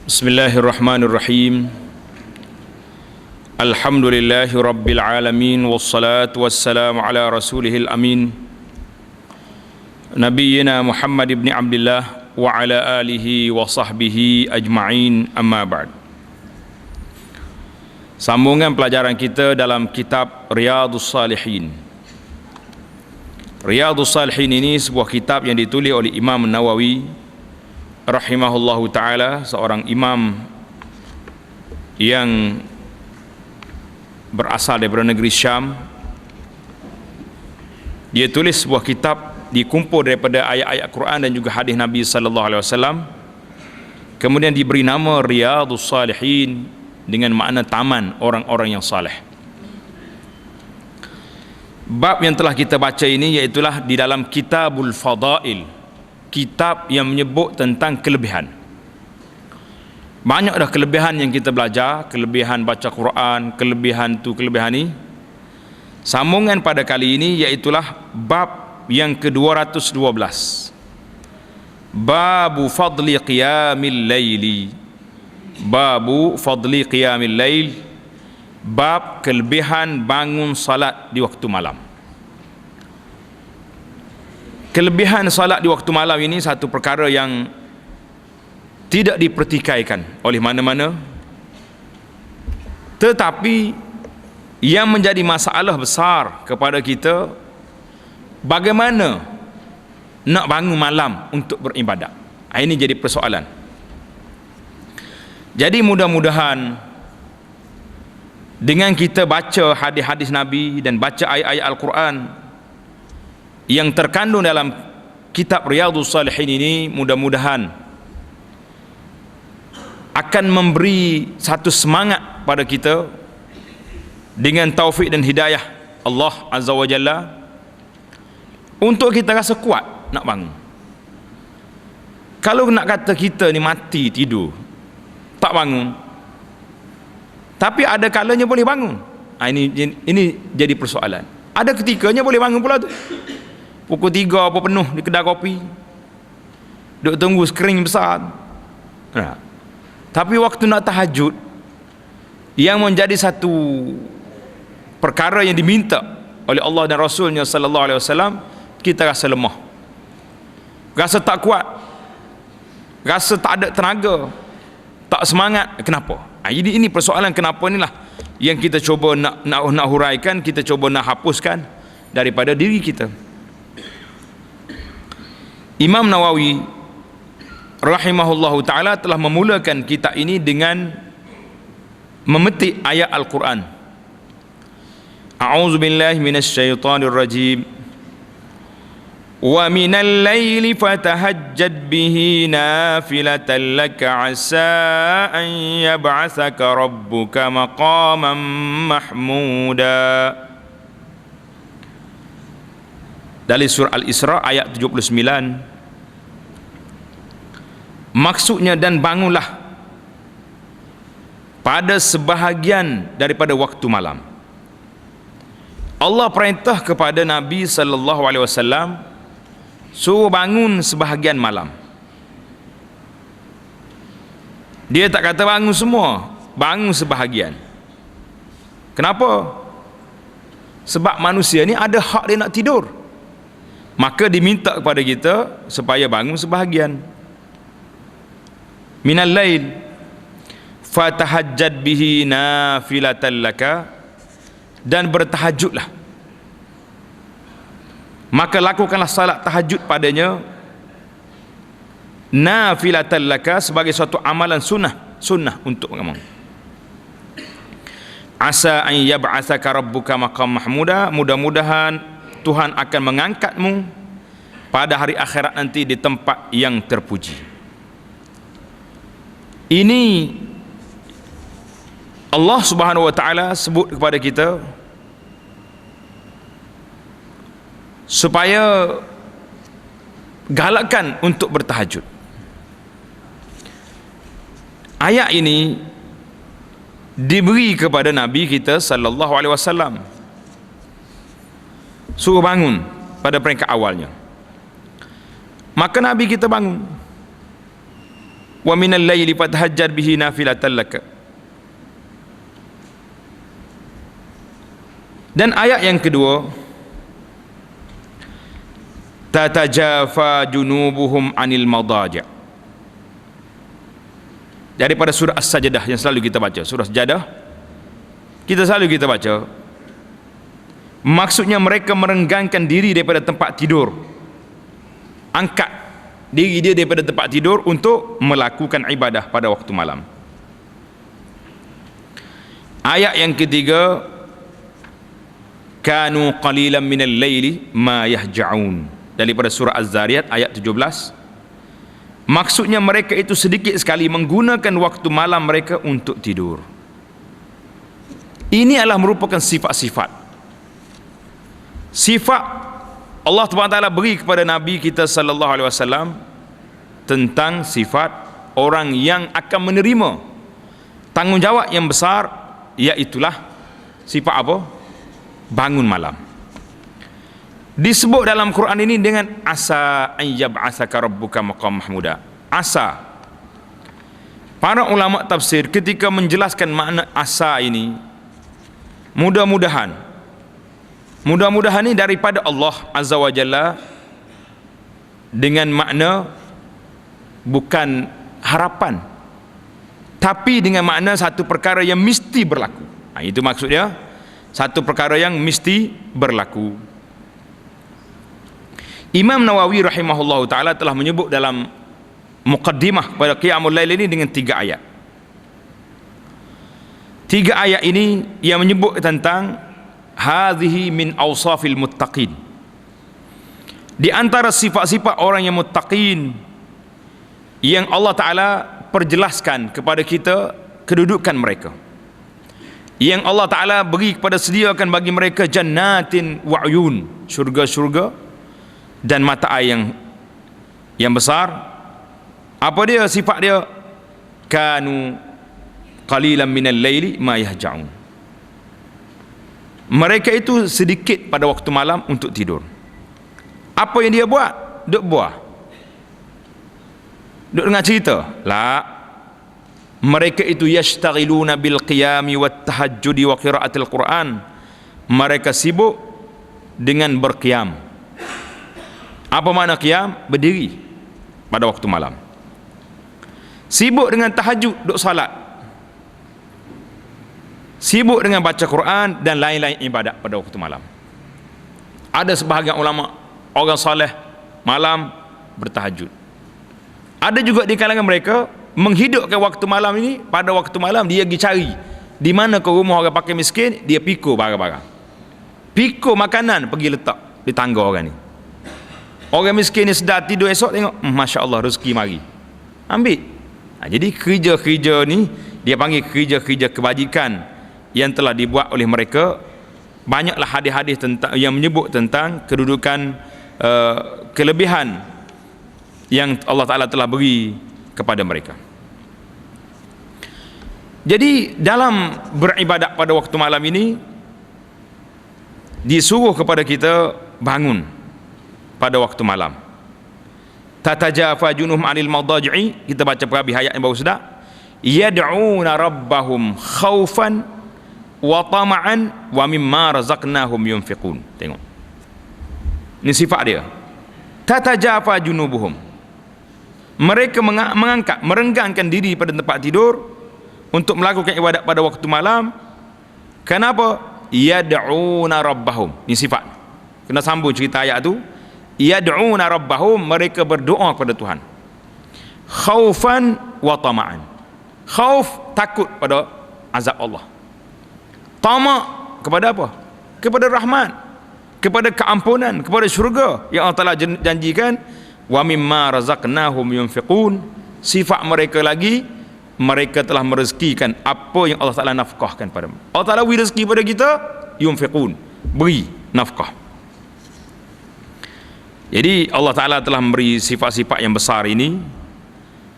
Bismillahirrahmanirrahim. Alhamdulillahi rabbil alamin, wassalatu wassalamu ala rasulihil amin, nabiyyina Muhammad ibn Abdullah wa ala alihi wa sahbihi ajma'in, amma ba'd. Sambungan pelajaran kita dalam kitab Riyadhus Salihin. Riyadhus Salihin ini sebuah kitab yang ditulis oleh Imam Nawawi rahimahullahu ta'ala, seorang imam yang berasal daripada negeri Syam. Dia tulis sebuah kitab dikumpul daripada ayat-ayat Quran dan juga hadis Nabi sallallahu alaihi wasallam, kemudian diberi nama Riyadhus Salihin dengan makna taman orang-orang yang saleh. Bab yang telah kita baca ini iaitulah di dalam Kitabul Fadail, kitab yang menyebut tentang kelebihan. Banyak dah kelebihan yang kita belajar, kelebihan baca Quran, kelebihan tu, kelebihan ni. Sambungan pada kali ini iaitulah bab yang ke-212. Babu fadli qiyamil laili. Babu fadli qiyamil lail. Bab kelebihan bangun salat di waktu malam. Kelebihan salat di waktu malam ini satu perkara yang tidak dipertikaikan oleh mana-mana, tetapi yang menjadi masalah besar kepada kita, bagaimana nak bangun malam untuk beribadat. Ini jadi persoalan. Jadi mudah-mudahan dengan kita baca hadis-hadis Nabi dan baca ayat-ayat Al-Quran yang terkandung dalam kitab Riyadhus Salihin ini, mudah-mudahan akan memberi satu semangat pada kita dengan taufik dan hidayah Allah Azza wa Jalla untuk kita rasa kuat nak bangun. Kalau nak kata kita ni mati tidur tak bangun, tapi ada kalanya boleh bangun, ini jadi persoalan. Ada ketikanya boleh bangun pula tu, pukul 3 apa penuh di kedai kopi, duk tunggu skrin besar. Tapi waktu nak tahajud, yang menjadi satu perkara yang diminta oleh Allah dan Rasulnya sallallahu alaihi wasallam, kita rasa lemah, rasa tak kuat, rasa tak ada tenaga, tak semangat. Kenapa? Jadi ini persoalan kenapa inilah yang kita cuba nak huraikan, kita cuba nak hapuskan daripada diri kita. Imam Nawawi rahimahullahu ta'ala telah memulakan kitab ini dengan memetik ayat Al-Quran. A'udzubillahi minasyaitanir rajim. Wa minal laili fatahajjad bihi nafilatan laka asa an yab'athaka rabbuka maqaman mahmuda. Dari surah Al-Isra ayat 79. Maksudnya, dan bangunlah pada sebahagian daripada waktu malam. Allah perintah kepada Nabi sallallahu alaihi wasallam suruh bangun sebahagian malam. Dia tak kata bangun semua, bangun sebahagian. Kenapa? Sebab manusia ni ada hak dia nak tidur, maka diminta kepada kita supaya bangun sebahagian. Minal lail fatahajjad bihi nafilatan laka, dan bertahajudlah, maka lakukanlah salat tahajud padanya, nafilatan laka, sebagai suatu amalan sunnah untuk kamu. Asa an yab'atsaka rabbuka maqam mahmuda, mudah-mudahan Tuhan akan mengangkatmu pada hari akhirat nanti di tempat yang terpuji. Ini Allah Subhanahu wa ta'ala sebut kepada kita supaya galakkan untuk bertahajud. Ayat ini diberi kepada Nabi kita sallallahu alaihi wasallam, suruh bangun pada peringkat awalnya. Maka Nabi kita bangun. wa minal laili fatahajjad bihi nafilatan lak. Dan ayat yang kedua, tatajafa junubuhum anil madaja', daripada surah As-Sajdah yang selalu kita baca, surah Sajdah selalu kita baca. Maksudnya mereka merenggangkan diri daripada tempat tidur, angkat diri dia daripada tempat tidur untuk melakukan ibadah pada waktu malam. Ayat yang ketiga, kanu qalilan minal laili ma yahja'un, daripada surah Az-Zariyat ayat 17. Maksudnya mereka itu sedikit sekali menggunakan waktu malam mereka untuk tidur. Ini adalah merupakan sifat-sifat Allah Taala beri kepada Nabi kita sallallahu alaihi wasallam tentang sifat orang yang akan menerima tanggungjawab yang besar, iaitulah sifat apa? Bangun malam. Disebut dalam Quran ini dengan asa an yab'atsaka rabbuka maqam mahmuda. Asa. Para ulama tafsir ketika menjelaskan makna asa ini, mudah-mudahan ini daripada Allah Azza wa Jalla, dengan makna bukan harapan, tapi dengan makna satu perkara yang mesti berlaku. Itu maksudnya, satu perkara yang mesti berlaku. Imam Nawawi rahimahullahu ta'ala telah menyebut dalam muqaddimah pada Qiyamul Lail ini dengan 3 ayat. 3 ayat ini yang menyebut tentang hadhihi min awsafil muttaqin, di antara sifat-sifat orang yang muttaqin yang Allah Ta'ala perjelaskan kepada kita kedudukan mereka, yang Allah Ta'ala beri kepada sediakan bagi mereka jannatin wa'yun, syurga-syurga dan mata air yang besar. Apa dia sifat dia? Kanu qalilan minal laili ma yahja'un. Mereka itu sedikit pada waktu malam untuk tidur. Apa yang dia buat? Duk buah, duk dengar cerita? La. Mereka itu yashtaghiluna bil qiyami wat tahajjudi wa qiraatil Quran. Mereka sibuk dengan berqiyam. Apa makna qiyam? Berdiri pada waktu malam. Sibuk dengan tahajud, duk salat. Sibuk dengan baca Quran dan lain-lain ibadat pada waktu malam. Ada sebahagian ulama, orang soleh malam bertahajud. Ada juga di kalangan mereka menghidupkan waktu malam ini. Pada waktu malam dia pergi cari di mana ke rumah orang pakai miskin, dia pikul barang-barang, pikul makanan, pergi letak di tangga orang ni. Orang miskin ni sedar tidur, esok tengok, Masya Allah rezeki mari, ambil. Jadi kerja-kerja ni dia panggil kerja-kerja kebajikan yang telah dibuat oleh mereka. Banyaklah hadis-hadis tentang yang menyebut tentang kedudukan kelebihan yang Allah Ta'ala telah beri kepada mereka. Jadi dalam beribadat pada waktu malam ini disuruh kepada kita bangun pada waktu malam. Tatajafa junuhum anil madaji'i, kita baca perabi ayat yang baru sedap. Yad'una rabbahum khaufan wa tama'an wa mimma razaqnahum yunfiqun. Tengok, ini sifat dia. Tatajafa junubuhum, mereka mengangkat, merenggangkan diri pada tempat tidur untuk melakukan ibadat pada waktu malam. Kenapa? Yad'una rabbahum, ini sifat. Kena sambung cerita ayat tu. Yad'una rabbahum, mereka berdoa kepada Tuhan. Khaufan wa tama'an. Khauf, takut pada azab Allah. Tama' kepada apa? Kepada rahmat, kepada keampunan, kepada syurga yang Allah Ta'ala janjikan. Wa mimma razaqnahum yunfiqun. Sifat mereka lagi, mereka telah merezekikan apa yang Allah Ta'ala nafkahkan pada mereka. Allah Ta'ala beri rezeki pada kita, yunfiqun, beri nafkah. Jadi Allah Ta'ala telah memberi sifat-sifat yang besar ini,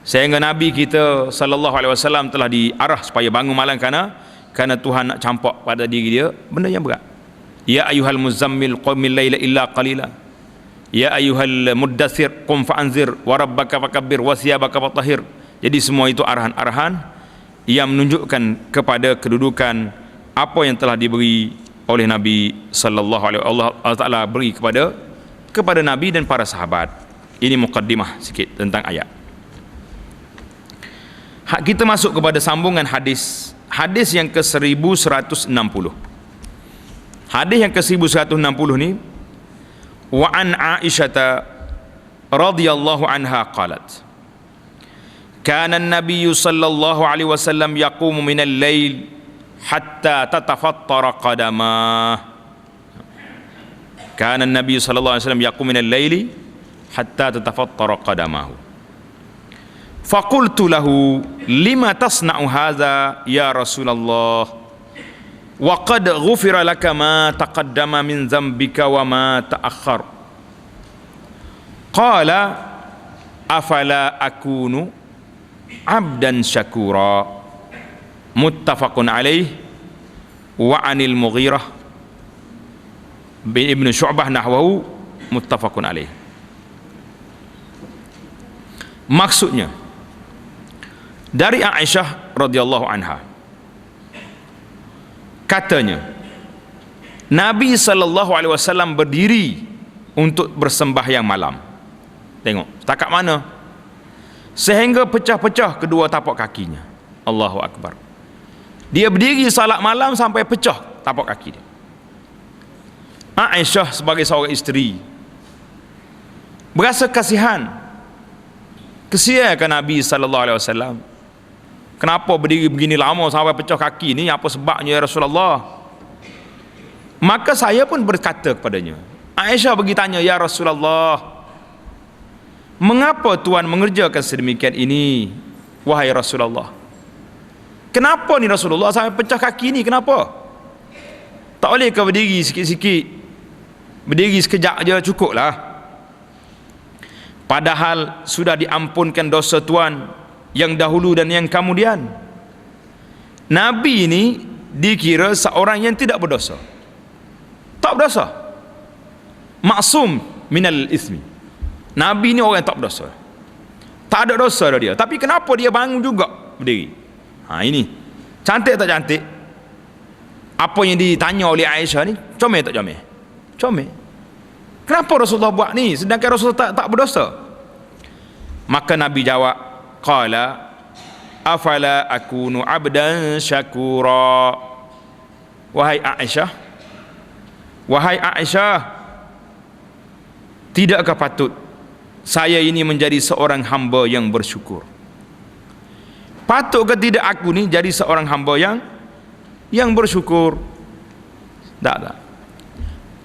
sehingga Nabi kita sallallahu alaihi wasallam telah diarah supaya bangun malam kerana Tuhan nak campak pada diri dia benda yang berat. Ya ayyuhal muzammil qumil laila illa qalila, ya ayyuhal muddathir qum fa'anzir wa rabbaka fakabbir wa thiyabaka fatahhir, Jadi semua itu arahan-arahan yang menunjukkan kepada kedudukan apa yang telah diberi oleh Nabi sallallahu alaihi wasallam, Allah Taala beri kepada Nabi dan para sahabat. Ini mukaddimah sikit tentang ayat. Kita masuk kepada sambungan hadis. Hadis yang ke-1160. Hadis yang ke-1160 ni, wa an Aisyah radhiyallahu anha qalat, kana an-nabiy sallallahu alaihi wasallam yaqumu min al-lail hatta tatafattara qadamah. Kana an-nabiy sallallahu alaihi wasallam yaqumu min al-laili hatta tatafattara qadamahu. Faqultu lahu lima tasna'u hadha ya Rasulullah wa qad ghufira laka ma taqaddama min dhanbika wa ma ta'akhkhar. Qala afala akunu abdan syakura. Muttafaqun alaih. Wa anil Mughirah bin Ibn Syu'bah nahwahu muttafaqun alaih. Maksudnya dari Aisyah radhiyallahu anha, katanya Nabi sallallahu alaihi wasallam berdiri untuk bersembahyang malam. Tengok setakat mana, sehingga pecah-pecah kedua tapak kakinya. Allahu akbar. Dia berdiri salat malam sampai pecah tapak kaki dia. Aisyah sebagai seorang isteri berasa kasihan ke Nabi sallallahu alaihi wasallam. Kenapa berdiri begini lama sampai pecah kaki ni? Apa sebabnya ya Rasulullah? Maka saya pun berkata kepadanya, Aisyah pergi tanya, ya Rasulullah, mengapa Tuhan mengerjakan sedemikian ini, wahai Rasulullah? Kenapa ni Rasulullah sampai pecah kaki ni? Kenapa? Tak boleh ke berdiri sikit-sikit? Berdiri sekejap je cukuplah. Padahal sudah diampunkan dosa Tuhan yang dahulu dan yang kemudian. Nabi ini dikira seorang yang tidak berdosa, tak berdosa, maksum minal ismi. Nabi ini orang yang tak berdosa, tak ada dosa dia. Tapi kenapa dia bangun juga berdiri? Ini cantik tak cantik? Apa yang ditanya oleh Aisyah ni comel tak comel? Comel. Kenapa Rasulullah buat ni sedangkan Rasulullah tak berdosa? Maka Nabi jawab, qala afala akunu abdan syakura. Wahai Aisyah, tidakkah patut saya ini menjadi seorang hamba yang bersyukur? Patutkah tidak aku ni jadi seorang hamba yang bersyukur? Tak.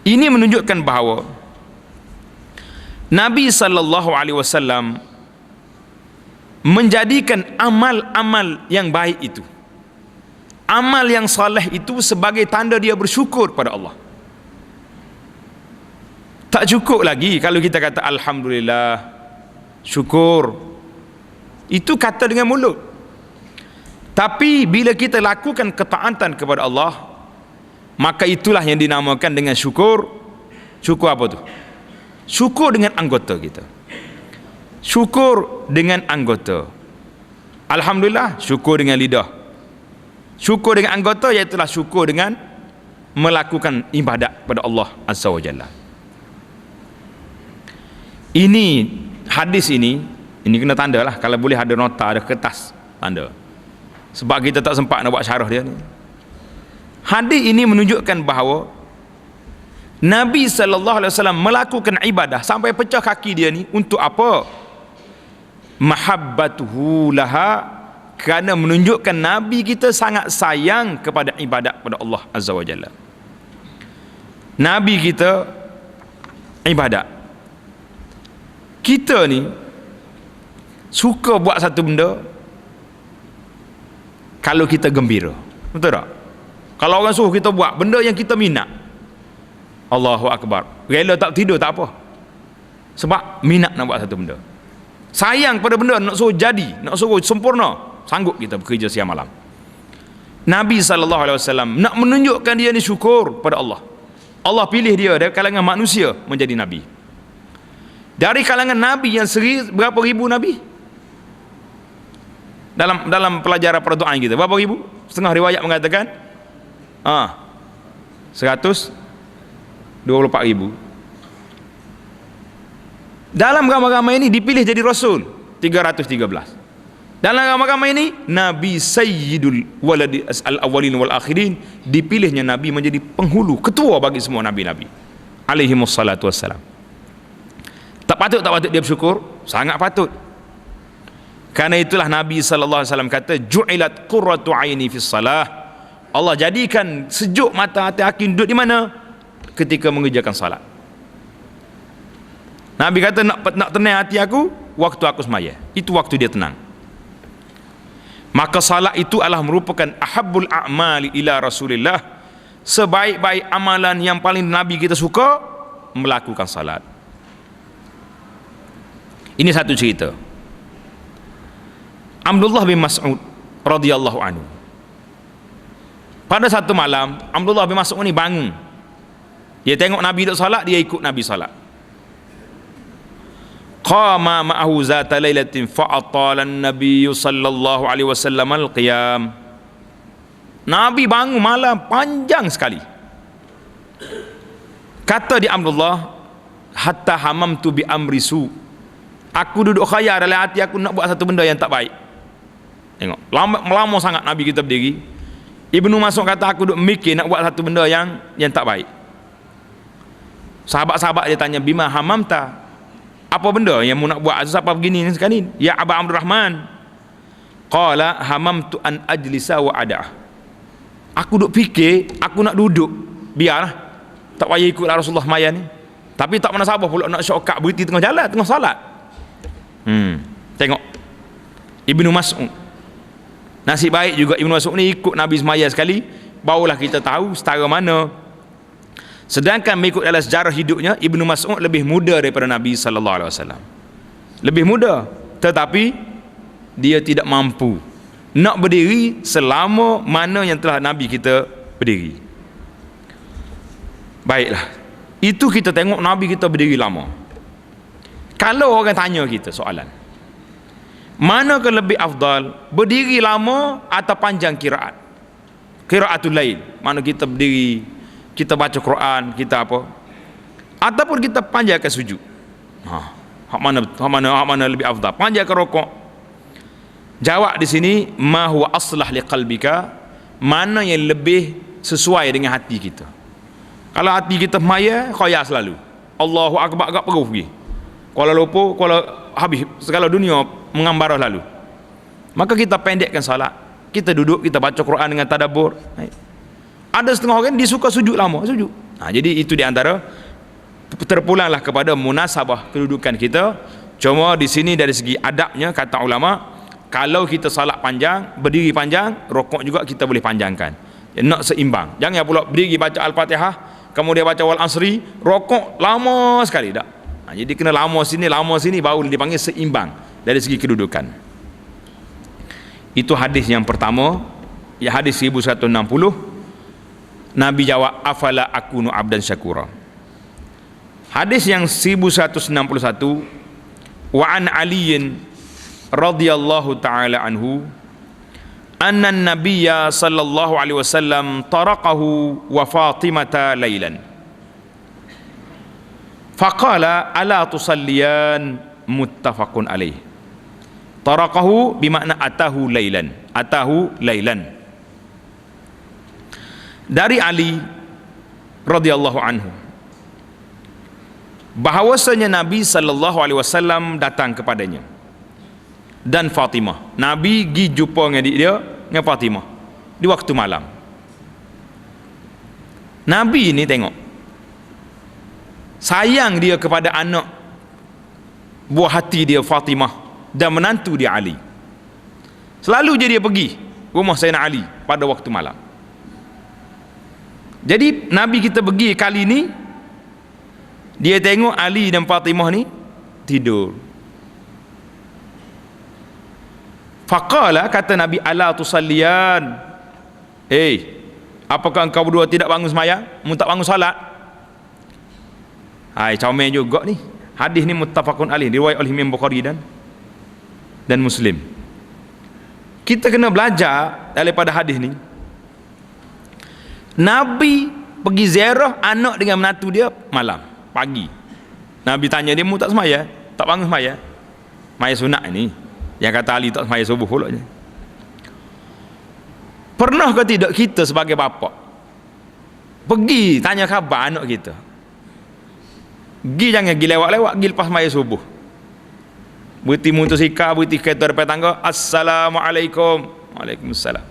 Ini menunjukkan bahawa Nabi sallallahu alaihi wasallam menjadikan amal-amal yang baik itu, amal yang saleh itu sebagai tanda dia bersyukur pada Allah. Tak cukup lagi kalau kita kata alhamdulillah, syukur, itu kata dengan mulut. Tapi bila kita lakukan ketaatan kepada Allah, maka itulah yang dinamakan dengan syukur. Syukur apa tu? Syukur dengan anggota kita. Syukur dengan anggota. Alhamdulillah, syukur dengan lidah. Syukur dengan anggota iaitulah syukur dengan melakukan ibadat pada Allah Azza wa Jalla. Ini hadis ini kena tanda lah. Kalau boleh ada nota, ada kertas tanda, sebab kita tak sempat nak buat syarah dia ni. Hadis ini menunjukkan bahawa Nabi sallallahu alaihi wasallam melakukan ibadah sampai pecah kaki dia ni untuk apa? Mahabbatuhu laha, kerana menunjukkan Nabi kita sangat sayang kepada ibadat pada Allah Azza wa Jalla. Nabi kita ibadat. Kita ni suka buat satu benda kalau kita gembira, betul tak? Kalau orang suruh kita buat benda yang kita minat, Allahu Akbar, rela tak tidur tak apa, sebab minat nak buat satu benda, sayang pada benda, nak suruh jadi, nak suruh sempurna, sanggup kita bekerja siang malam. Nabi SAW nak menunjukkan dia ni syukur pada Allah. Allah pilih dia dari kalangan manusia menjadi Nabi. Dari kalangan Nabi yang berapa ribu Nabi? dalam pelajaran perdoaan kita. Berapa ribu? Setengah riwayat mengatakan 124.000. Dalam ramai-ramai ini dipilih jadi Rasul 313. Dalam ramai-ramai ini Nabi Sayyidul Waladi al-awwalin wal akhirin, dipilihnya Nabi menjadi penghulu, ketua bagi semua Nabi-Nabi alaihimussalatu wassalam. Tak patut dia bersyukur? Sangat patut. Karena itulah Nabi sallallahu alaihi wasallam kata, ju'ilat qurratu aini fis salah. Allah jadikan sejuk mata hati aku duduk di mana? Ketika mengerjakan salat. Nabi kata, nak tenang hati aku waktu aku semaya. Itu waktu dia tenang. Maka salat itu adalah merupakan ahabbul a'mali ila Rasulillah. Sebaik-baik amalan yang paling Nabi kita suka melakukan salat. Ini satu cerita. Abdullah bin Mas'ud radhiyallahu anhu. Pada satu malam, Abdullah bin Mas'ud ni bangun. Dia tengok Nabi duduk salat, dia ikut Nabi salat. Qama ma'ahu zata lailatin fa'atala an-nabiy sallallahu alaihi wasallam al-qiyam. Nabi bangun malam panjang sekali. Kata di Abdullah, hatta hamamtu bi amri su. Aku duduk khayal dalam hati aku nak buat satu benda yang tak baik. Tengok, lama sangat Nabi kita berdiri. Ibnu Mas'ud kata, aku duduk mikir nak buat satu benda yang tak baik. Sahabat-sahabat dia tanya, bima hamamta? Apa benda yang mu nak buat? Siapa begini sekali? Ya Aba Abdurrahman. Qala hamamtu an ajlisa wa ada'ah. Aku duk fikir, aku nak duduk, biarlah, tak payah ikutlah Rasulullah maya ni. Tapi tak pernah sabar pula nak syokak berhenti tengah jalan, tengah salat. Tengok Ibnu Mas'ud. Nasib baik juga Ibnu Mas'ud ni ikut Nabi semaya sekali, barulah kita tahu setara mana. Sedangkan mengikut dalam sejarah hidupnya, Ibnu Mas'ud lebih muda daripada Nabi sallallahu alaihi wasallam. Lebih muda, tetapi dia tidak mampu nak berdiri selama mana yang telah Nabi kita berdiri. Baiklah, itu kita tengok Nabi kita berdiri lama. Kalau orang tanya kita soalan, manakah lebih afdal, berdiri lama atau panjang qiraat? Qiraatul lail, mana kita berdiri, kita baca Quran, kita apa, ataupun kita panjangkan sujud. Hak mana lebih afdal? Panjangkan rukuk. Jawab di sini, ma huwa aslah liqalbika, mana yang lebih sesuai dengan hati kita. Kalau hati kita maya, khayal selalu Allahu akbar, agak perlu pergi Kuala Lumpur, habis segala dunia mengambara lalu. Maka kita pendekkan salat, kita duduk, kita baca Quran dengan tadabbur. Ada setengah orang dia suka sujud lama, sujud. Jadi itu di antara terpulanglah kepada munasabah kedudukan kita. Cuma di sini dari segi adabnya, kata ulama, kalau kita salat panjang, berdiri panjang, rukuk juga kita boleh panjangkan. Nak seimbang. Jangan pula berdiri baca Al-Fatihah, kemudian baca Wal Asri, rukuk lama sekali tak. Jadi kena lama sini baru dipanggil seimbang dari segi kedudukan. Itu hadis yang pertama, ya hadis 1160. Nabi jawab, afala akunu abdan syakura. Hadis yang 1161, wa an aliyin radhiyallahu ta'ala anhu anna an-nabiyya sallallahu alaihi wasallam taraqahu wa Fatimata laylan faqala ala tusalliyan, muttafaqun alaih. Taraqahu bermakna atahu laylan, dari Ali radhiyallahu anhu bahawasanya Nabi sallallahu alaihi wasallam datang kepadanya dan Fatimah. Nabi pergi jumpa dengan adik dia, dengan Fatimah di waktu malam. Nabi ni tengok, sayang dia kepada anak buah hati dia Fatimah dan menantu dia Ali. Selalu je dia pergi rumah Sayyidina Ali pada waktu malam. Jadi Nabi kita pergi kali ni, dia tengok Ali dan Fatimah ni tidur. Faqala, kata Nabi, ala tusalliyan, apakah engkau berdua tidak bangun sembahyang? Mu tak bangun salat? Hai, comel juga ni. Hadis ni muttafaqun alaih, diriwayat oleh Imam Bukhari dan Muslim. Kita kena belajar daripada hadis ni. Nabi pergi ziarah anak dengan menantu dia malam, pagi. Nabi tanya dia, mu tak semaya? Tak bangun semaya? Semaya sunat ni. Yang kata Ali tak semaya subuh pula je. Pernah ke tidak kita sebagai bapa pergi tanya khabar anak kita? Pergi jangan pergi lewat-lewat, pergi lepas semaya subuh. Berhenti motosikal, berhenti kereta depan tangga, Assalamualaikum. Waalaikumsalam.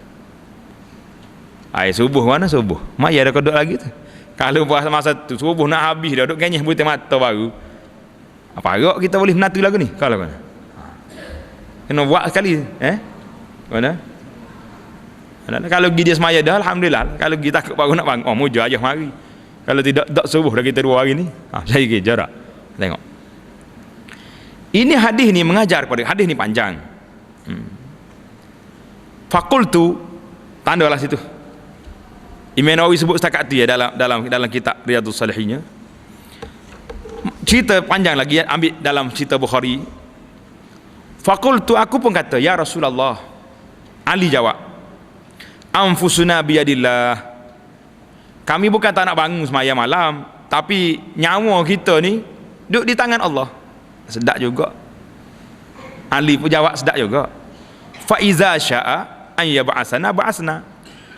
Subuh mana subuh? Maya dah kodok lagi tu. Kalau puasa masa tu subuh nak habis dah, duk kenyah butir mata baru. Apa agak kita boleh menatu lagu ni? Kalau mana? Kena buat sekali, mana? Kalau pergi dia semaya dah, alhamdulillah. Kalau pergi takut baru nak bangun, muja aja mari. Kalau tidak, tak subuh dah kita 2 hari ni. Saya pergi jarak. Tengok. Ini hadis ni mengajar kepada, hadis ni panjang. Fakultu, tandalah situ. Imam Nawawi sebut setakat tu ya dalam kitab Riyadhus Shalihinnya. Cerita panjang lagi, ambil dalam cerita Bukhari. Fakultu, aku pun kata, ya Rasulullah. Ali jawab, anfusuna biyadillah. Kami bukan tak nak bangun semaya malam, tapi nyawa kita ni duduk di tangan Allah. Sedap juga. Ali pun jawab sedap juga. Fa iza syaa an yab'asana ba'asna.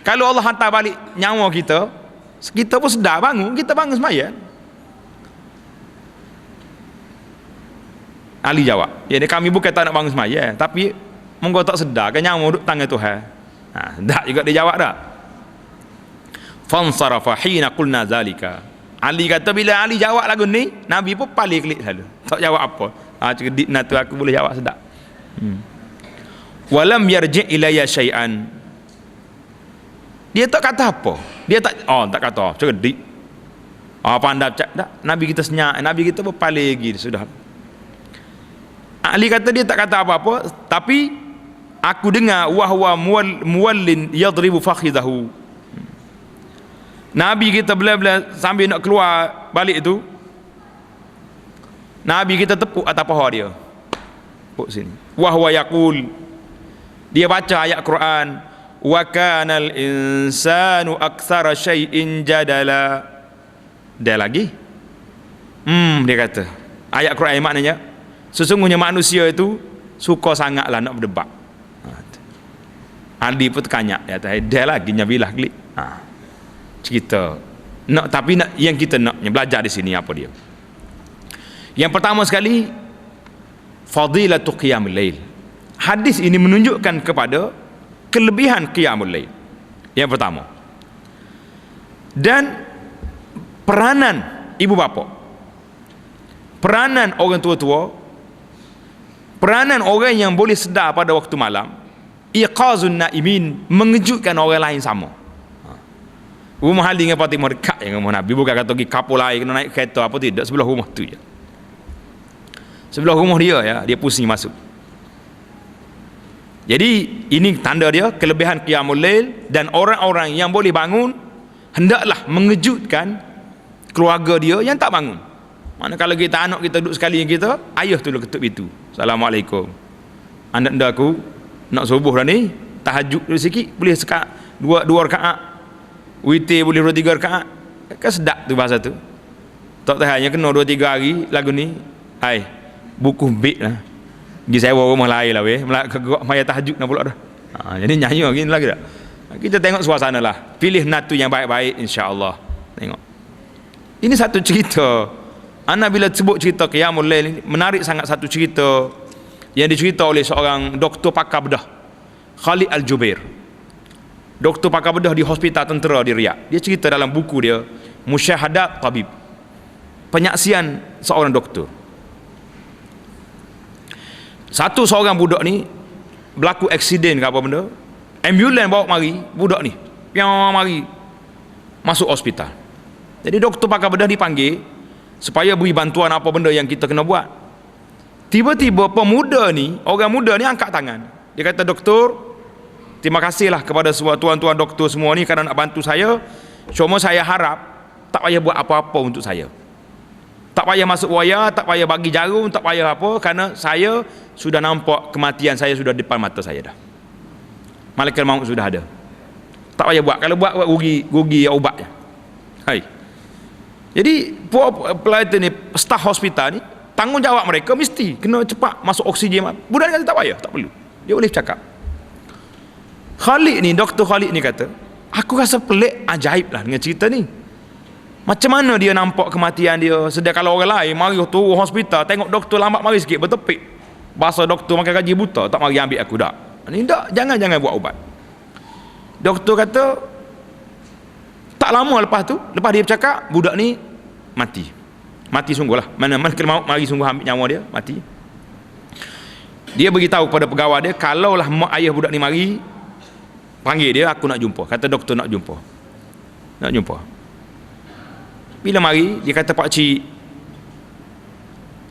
Kalau Allah hantar balik nyawa kita, kita pun sedar bangun, kita bangun semaya. Ali jawab, jadi kami bukan tak nak bangun semaya, tapi monggo tak sedar kan nyawa duduk tangan Tuhan. Tak juga dia jawab dah. Fansarafa hina qulna zalika. Ali kata bila Ali jawab lagu ni, Nabi pun paling klik selalu. Tak jawab apa. Cerdik nak tu aku boleh jawab sedap. Walam yarji' ilayya syai'an. Dia tak kata apa. Dia tak kata cerdik. Pandai tak. Nabi kita senyap, Nabi kita berpaling lagi sudah. Ali kata dia tak kata apa-apa, tapi aku dengar wahwa muwallin yadribu fakhidahu. Nabi kita bila sambil nak keluar balik tu, Nabi kita tepuk atas paha dia. Tepuk sini. Wahwa yaqul, dia baca ayat Quran, wa kanal insanu aktsara syai'in jadala. Dia lagi dia kata ayat Quran maknanya sesungguhnya manusia itu suka sangatlah nak berdebat. Ali pun terkanyak dia lagi nyabilah klik. Cerita nak, tapi nak, yang kita nak belajar di sini apa dia? Yang pertama sekali, fadilatu qiyamul lail. Hadis ini menunjukkan kepada kelebihan qiyamul lail. Yang pertama. Dan peranan ibu bapa, peranan orang tua-tua, peranan orang yang boleh sedar pada waktu malam, iqazun naimin, mengejutkan orang lain sama. Rumah Ali dengan Fatimah dekat dengan rumah Nabi, bukan kata pergi kapal lain kena naik kereta apa, tidak, sebelah rumah tu je. Sebelah rumah dia ya, dia pusing masuk. Jadi ini tanda dia kelebihan qiyamul lail, dan orang-orang yang boleh bangun hendaklah mengejutkan keluarga dia yang tak bangun. Mana kalau kita anak kita duduk sekali dengan kita, ayah tu ketuk pintu, Assalamualaikum, anak aku nak subuh dah ni, tahajud dulu sikit, boleh sekat dua rakaat, witir boleh 2-3 rakaat. Kan sedap tu bahasa tu. Tak tahu hanya kena 2-3 hari lagu ni. Buku bit lah. Pergi sewa rumah lain lah weh. Kegerak maya tahajud nak pula dah. Jadi nyanyi lagi lagi dah. Kita tengok suasana lah. Pilih natu yang baik-baik insya-Allah. Tengok. Ini satu cerita. Ana bila sebut cerita Qiyamul Lail ini, menarik sangat satu cerita yang dicerita oleh seorang doktor pakar bedah, Khalid Al-Jubair. Doktor pakar bedah di hospital tentera di Riyadh. Dia cerita dalam buku dia, Musyahadat Tabib, penyaksian seorang doktor. Seorang budak ni berlaku aksiden ke apa benda, ambulans bawa mari budak ni, piang mari masuk hospital. Jadi doktor pakar bedah dipanggil supaya beri bantuan apa benda yang kita kena buat. Tiba-tiba pemuda ni, orang muda ni angkat tangan. Dia kata, doktor, terima kasihlah kepada semua tuan-tuan doktor semua ni kerana nak bantu saya. Cuma saya harap tak payah buat apa-apa untuk saya. Tak payah masuk wayar, tak payah bagi jarum, tak payah apa, kerana saya sudah nampak kematian saya sudah depan mata saya dah. malaikat maut sudah ada. Tak payah buat. Kalau buat rugi ubatnya. Hai. Jadi pelayan ni, staf hospital ni, tanggungjawab mereka mesti kena cepat masuk oksigen. Budak ni kata tak payah, tak perlu. Dia boleh cakap. Khalid ni, Dr. Khalid ni kata, aku rasa pelik, ajaib lah dengan cerita ni. Macam mana dia nampak kematian dia? Sedang kalau orang lain mari turun hospital, tengok doktor lambat mari sikit, bertepik. Bahasa doktor makan gaji buta, tak mari ambil aku dak. Ni tak, jangan buat ubat. Doktor kata, tak lama lepas dia bercakap, budak ni mati sungguh lah. Mana kalau mari sungguh ambil nyawa dia, mati. Dia beritahu kepada pegawai dia, kalaulah mak ayah budak ni mari, panggil dia, aku nak jumpa. Kata doktor nak jumpa. Bila mari, dia kata, Pak Cik,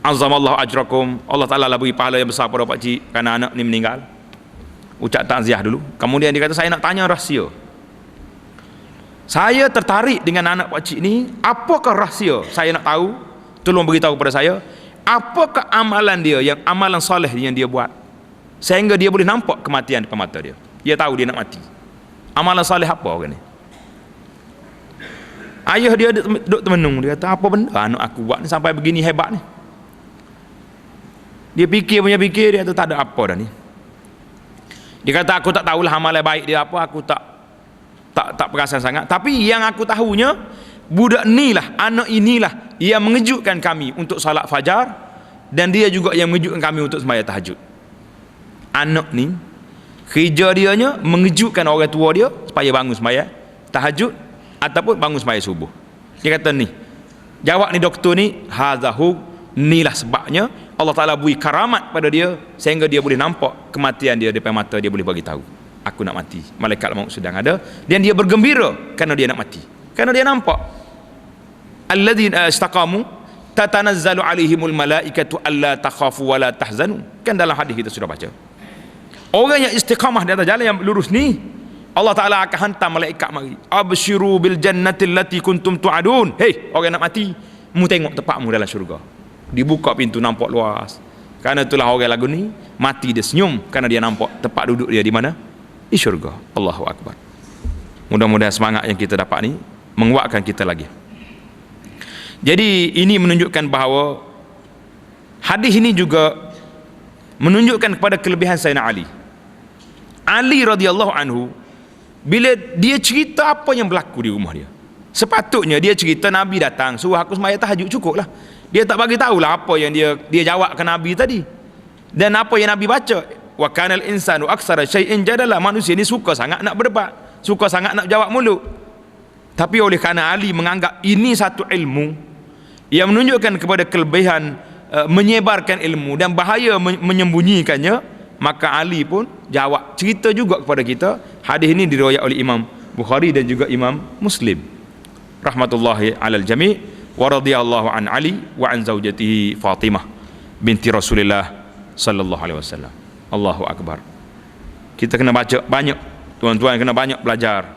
azamallahu ajrakum, Allah Ta'ala lah beri pahala yang besar pada Pak Cik kerana anak ni meninggal. Ucap takziah dulu. Kemudian dia kata, saya nak tanya rahsia. Saya tertarik dengan anak Pak Cik ni. Apakah rahsia? Saya nak tahu. Tolong beritahu kepada saya. Apakah amalan dia, yang amalan soleh yang dia buat, sehingga dia boleh nampak kematian depan mata dia. Dia tahu dia nak mati. Amalan soleh apa orang ni? Ayah dia duduk termenung. Dia kata, apa benda anak aku buat ni sampai begini hebat ni? Dia fikir, dia kata tak ada apa dah ni. Dia kata, aku tak tahulah amalan baik dia apa, aku tak perasan sangat. Tapi yang aku tahunya, budak inilah, anak inilah yang mengejutkan kami untuk salat fajar, dan dia juga yang mengejutkan kami untuk sembahyang tahajud. Anak ni kerja dianya mengejutkan orang tua dia supaya bangun sembahyang tahajud ataupun bangun sembahyang subuh. Dia kata ni, jawab ni doktor ni, hazahu, inilah sebabnya Allah Ta'ala beri karamat pada dia sehingga dia boleh nampak kematian dia depan mata dia, boleh bagi tahu, aku nak mati, malaikat maut sedang ada, dan dia bergembira kerana dia nak mati, kerana dia nampak alladzina istaqamu tatanazzalu alaihimul malaikatu alla takhafu wa la tahzanu. Kan dalam hadis kita sudah baca, orang yang istiqamah di atas jalan yang lurus ni, Allah Ta'ala akan hantar malaikat mari, abshiru bil jannati allati kuntum tu'adun. Hei orang nak mati, mu tengok tempatmu dalam syurga. Dibuka pintu, nampak luas. Kerana itulah orang lagu ni mati dia senyum, kerana dia nampak tempat duduk dia di mana? Di syurga. Allahu Akbar. Mudah-mudahan semangat yang kita dapat ni menguatkan kita lagi. Jadi ini menunjukkan bahawa hadis ini juga menunjukkan kepada kelebihan Sayyidina Ali. Ali radhiyallahu anhu, bila dia cerita apa yang berlaku di rumah dia, sepatutnya dia cerita Nabi datang suruh aku sembahyang tahajud, cukuplah. Dia tak bagi tahulah apa yang dia jawab ke Nabi tadi, dan apa yang Nabi baca. Wa kanal insanu aksara syai'in jadala, manusia ni suka sangat nak berdebat, suka sangat nak jawab mulut. Tapi oleh kerana Ali menganggap ini satu ilmu yang menunjukkan kepada kelebihan menyebarkan ilmu dan bahaya menyembunyikannya, maka Ali pun jawab, cerita juga kepada kita. Hadis ini diriwayat oleh Imam Bukhari dan juga Imam Muslim rahmatullahi alal jami'. Wa radhiyallahu an Ali wa an zaujatihi Fatimah binti Rasulullah sallallahu alaihi wasallam. Allahu Akbar. Kita kena baca banyak, tuan-tuan kena banyak belajar,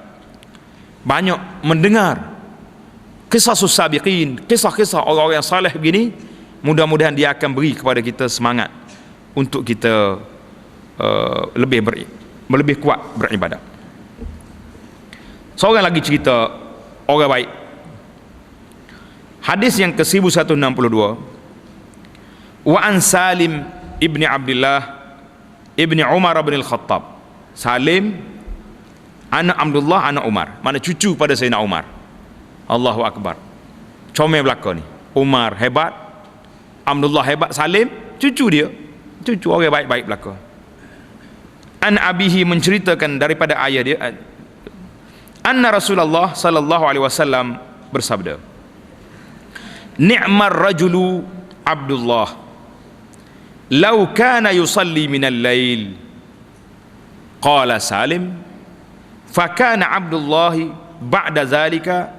banyak mendengar kisah sabiqin, kisah-kisah orang-orang yang saleh begini. Mudah-mudahan dia akan beri kepada kita semangat untuk kita lebih kuat beribadat. Seorang lagi cerita orang baik. Hadis yang ke-1162, wa an Salim ibni Abdullah ibni Umar bin Al-Khattab. Salim anak Abdullah anak Umar, mana cucu pada Sayyidina Umar. Allahu Akbar. Comel belaka ni. Umar hebat, Abdullah hebat, Salim cucu dia, cucu orang baik-baik belaka. An abihi, menceritakan daripada ayah dia, anna Rasulullah sallallahu alaihi wasallam bersabda, ni'mar rajulu Abdullah law kana yusalli minal lail. Qala Salim, fakana Abdullah ba'da zalika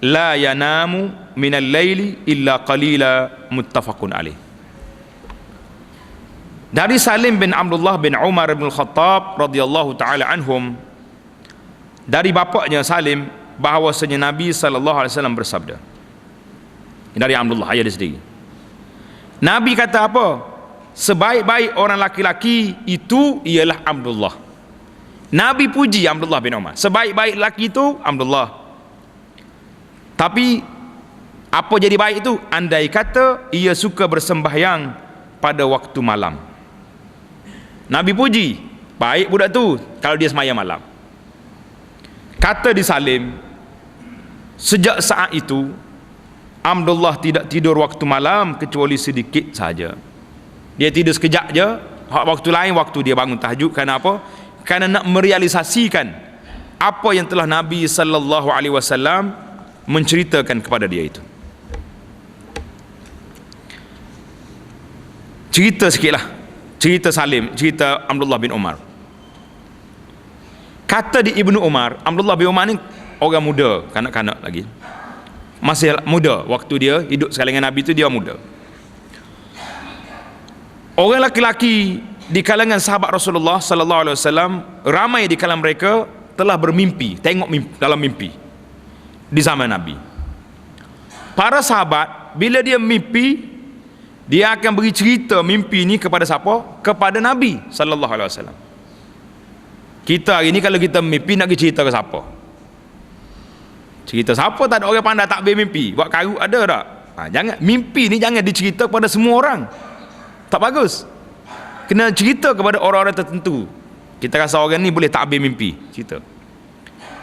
la yanamu minal laili illa qalila. Muttafaqun alaih. Dari Salim bin Abdullah bin Umar bin Khattab radhiyallahu taala anhum, dari bapaknya Salim, bahawasanya Nabi sallallahu alaihi wasallam bersabda, dari Abdullah, ayah dia sendiri, Nabi kata apa? Sebaik-baik orang laki-laki itu ialah Abdullah, Nabi puji Abdullah bin Umar. Sebaik-baik lelaki itu Abdullah. Tapi apa jadi baik itu? Andai kata ia suka bersembahyang pada waktu malam. Nabi puji, baik budak tu kalau dia sembahyang malam. Kata di Salim, sejak saat itu Abdullah tidak tidur waktu malam kecuali sedikit saja. Dia tidur sekejap je, waktu lain waktu dia bangun tahajud. Kerana apa? Kerana nak merealisasikan apa yang telah Nabi sallallahu alaihi wasallam menceritakan kepada dia itu. Cerita sikitlah, cerita Salim, cerita Abdullah bin Umar. Kata di Ibnu Umar, Abdullah bin Umar ni orang muda, kanak-kanak lagi, masih muda waktu dia hidup sekali dengan Nabi itu, dia muda. Orang laki-laki di kalangan sahabat Rasulullah sallallahu alaihi wasallam, ramai di kalangan mereka telah bermimpi, tengok mimpi, dalam mimpi di zaman Nabi. Para sahabat bila dia mimpi, dia akan beri cerita mimpi ni kepada siapa? Kepada Nabi sallallahu alaihi wasallam. Kita hari ni kalau kita mimpi nak cerita ke siapa? Cerita siapa? Tak ada orang pandai takbir mimpi. Buat karut ada tak? Jangan, mimpi ni jangan dicerita kepada semua orang. Tak bagus. Kena cerita kepada orang-orang tertentu. Kita rasa orang ni boleh takbir mimpi, cerita.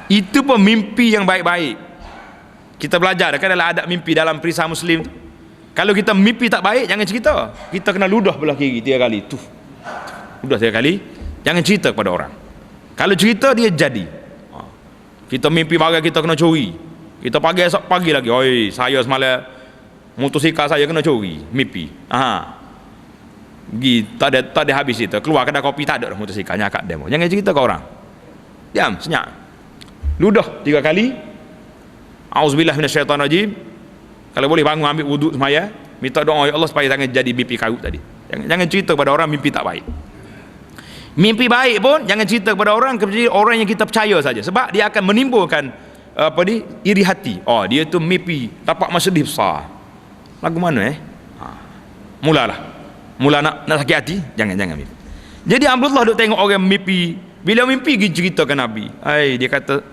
Itu pun mimpi yang baik-baik. Kita belajar kan dalam adab mimpi dalam perisai Muslim tu. Kalau kita mimpi tak baik, jangan cerita. Kita kena ludah belah kiri 3 kali. Ludah 3 kali. Jangan cerita kepada orang. Kalau cerita dia jadi. Kita mimpi barang kita kena curi. Kita pagi esok pagi lagi, oi, saya semalam motosikal saya kena curi, mimpi. Pergi tak ada habis cerita. Keluar kedai kopi tak ada dah motosikalnya kat demo. Jangan cerita ke orang. Diam, senyap. Ludah 3 kali. Auzubillah minasyaitanirrajim. Kalau boleh bangun ambil wuduk semaya, minta doa ya Allah supaya jangan jadi mimpi karut tadi. Jangan cerita kepada orang mimpi tak baik. Mimpi baik pun jangan cerita kepada orang, kecuali orang yang kita percaya saja, sebab dia akan menimbulkan iri hati. Oh, dia tu mimpi dapat masa sedih besar. Lagu mana mula nak sakit hati, jangan mimpi. Jadi Abdullah duk tengok orang mimpi. Bila mimpi pergi ceritakan Nabi. Dia kata,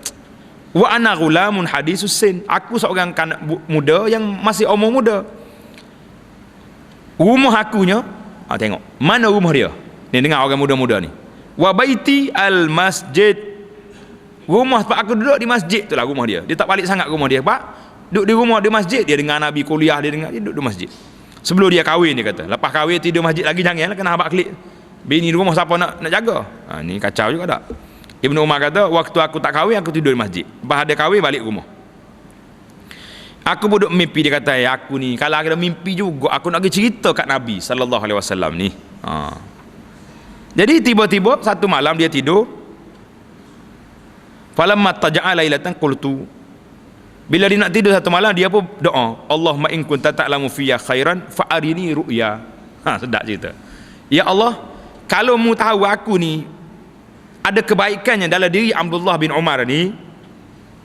wa ana ghulamun hadisus sin. Aku seorang kanak muda yang masih umur muda. Rumah akunya, tengok mana rumah dia. Ni dengar orang muda-muda ni. Wa baiti al masjid. Rumah tempat aku duduk di masjid tu lah rumah dia. Dia tak balik sangat rumah dia. Pak duduk di rumah di masjid, dia dengar Nabi kuliah, dia duduk di masjid. Sebelum dia kahwin, dia kata, lepas kahwin tidur masjid lagi janganlah, kena habaq klik. Bini di rumah siapa nak jaga? Ni kacau juga tak? Ibnu Umar kata, waktu aku tak kahwin aku tidur di masjid. Lepas ada kahwin balik rumah. Aku duduk mimpi, dia kata, aku ni kalau ada mimpi juga aku nak pergi cerita kat Nabi sallallahu alaihi wasallam ni. Jadi tiba-tiba satu malam dia tidur. Falamma taja'a lailatan qultu. Bila dia nak tidur satu malam, dia pun doa, Allahumma in kunta ta'lamu fiyya khairan fa arini ru'ya. Sedap cerita. Ya Allah, kalau mu tahu aku ni ada kebaikannya dalam diri Abdullah bin Umar ni,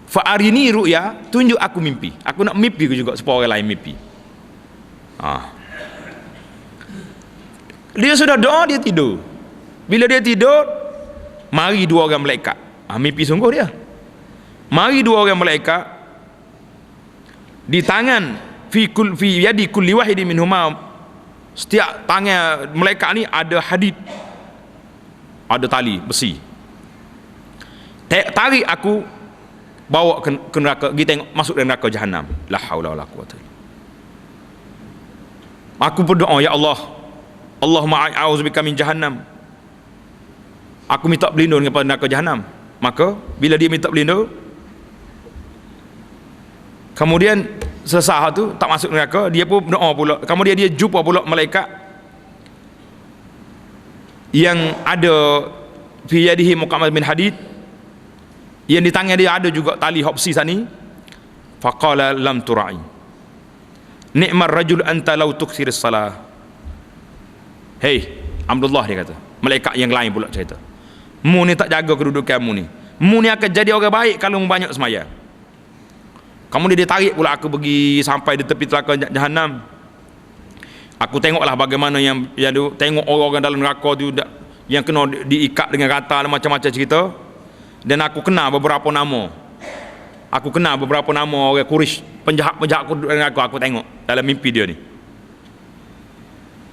fa arini ru'ya, tunjuk aku mimpi. Aku nak mimpi juga supaya orang lain mimpi. Dia sudah doa, dia tidur. Bila dia tidur, mari 2 orang malaikat. Mimpi sungguh dia. Mari 2 orang malaikat, di tangan fi yadi kulli wahidin minhuma, setiap tangan malaikat ni ada hadid, ada tali besi. Tarik aku, bawa ke neraka, pergi tengok masuk dalam neraka Jahannam. La haula wala quwwata. Aku berdoa, ya Allah, Allahumma a'udzubika min Jahannam. Aku minta berlindung daripada neraka Jahannam. Maka bila dia minta berlindung, kemudian selesai tu tak masuk neraka, dia pun doa pula. Kemudian dia jumpa pula malaikat yang ada fi yadihi muqammad min hadid, yang di tangan dia ada juga tali hopsi sani. Faqala lam tura'i ni'mar rajul anta law tuksiris salah. Hei Abdullah, dia kata, malaikat yang lain pula cerita, mu ni tak jaga kedudukanmu ni. Mu ni akan jadi orang baik kalau mu banyak sembahyang. Kemudian dia tarik pula aku pergi sampai di tepi neraka Jahannam. Aku tengoklah bagaimana yang tengok orang-orang dalam neraka tu yang kena diikat dengan kata macam-macam cerita. Dan aku kenal beberapa nama. Aku kenal beberapa nama orang Quraisy, penjahat-penjahat dengan aku tengok dalam mimpi dia ni.